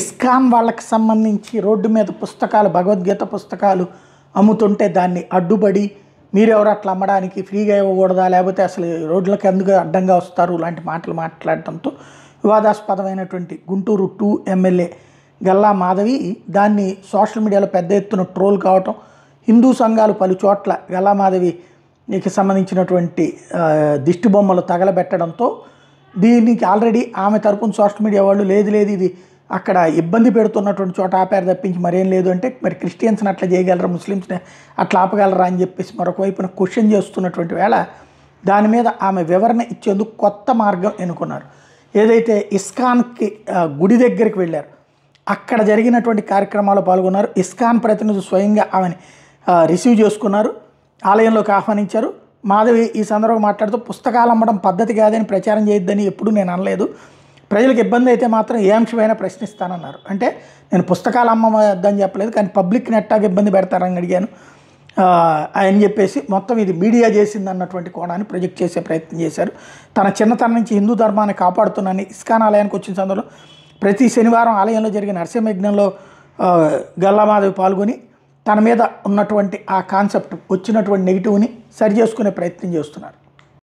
ISKCON వాళ్ళకి సంబంధించి road మీద పుస్తకాలు, భగవద్గీత పుస్తకాలు అమ్ముతుంటే దాన్ని అడ్డుపడి మీరెవరు అట్లా అమ్మడానికి, ఫ్రీగా ఇవ్వకూడదా, లేకపోతే అసలు రోడ్లకు ఎందుకు అడ్డంగా వస్తారు లాంటి మాటలు మాట్లాడటంతో వివాదాస్పదమైనటువంటి గుంటూరు 2 ఎమ్మెల్యే గల్లా మాధవి దాన్ని సోషల్ మీడియాలో పెద్ద ఎత్తున ట్రోల్ కావటం, హిందూ సంఘాలు పలు చోట్ల గల్లా మాధవికి సంబంధించినటువంటి దిష్టి బొమ్మలు తగలబెట్టడంతో దీనికి ఆల్రెడీ ఆమె తరపున సోషల్ మీడియా వాళ్ళు లేదు ఇది అక్కడ ఇబ్బంది పెడుతున్నటువంటి చోట ఆపారు తప్పించి మరేం లేదు అంటే, మరి క్రిస్టియన్స్ని అట్లా చేయగలరా, ముస్లిమ్స్ని అట్లా ఆపగలరా అని చెప్పేసి మరొక వైపున క్వశ్చన్ చేస్తున్నటువంటి వేళ దాని మీద ఆమె వివరణ ఇచ్చేందుకు కొత్త మార్గం ఎన్నుకున్నారు. ఏదైతే ఇస్కాన్కి గుడి దగ్గరికి వెళ్ళారు, అక్కడ జరిగినటువంటి కార్యక్రమాల్లో పాల్గొన్నారు. ఇస్కాన్ ప్రతినిధులు స్వయంగా ఆమెని రిసీవ్ చేసుకున్నారు, ఆలయంలోకి ఆహ్వానించారు. మాధవి ఈ సందర్భంగా మాట్లాడుతూ పుస్తకాలు అమ్మడం పద్ధతి కాదని ప్రచారం చేయొద్దని ఎప్పుడూ నేను అనలేదు, ప్రజలకు ఇబ్బంది అయితే మాత్రం ఏ అంశమైనా ప్రశ్నిస్తానన్నారు. అంటే నేను పుస్తకాలు అమ్మవద్దని చెప్పలేదు, కానీ పబ్లిక్ నెట్టాగా ఇబ్బంది పెడతారని అడిగాను అని చెప్పేసి మొత్తం ఇది మీడియా చేసింది అన్నటువంటి కోణాన్ని ప్రొజెక్ట్ చేసే ప్రయత్నం చేశారు. తన చిన్నతనం నుంచి హిందూ ధర్మాన్ని కాపాడుతున్నాను, ఇస్కాన్ ఆలయానికి వచ్చిన సందర్భంలో ప్రతి శనివారం ఆలయంలో జరిగిన నరసింహయజ్ఞంలో గల్లా మాధవి పాల్గొని తన మీద ఉన్నటువంటి ఆ కాన్సెప్ట్ వచ్చినటువంటి నెగిటివ్ని సరి చేసుకునే ప్రయత్నం చేస్తున్నారు.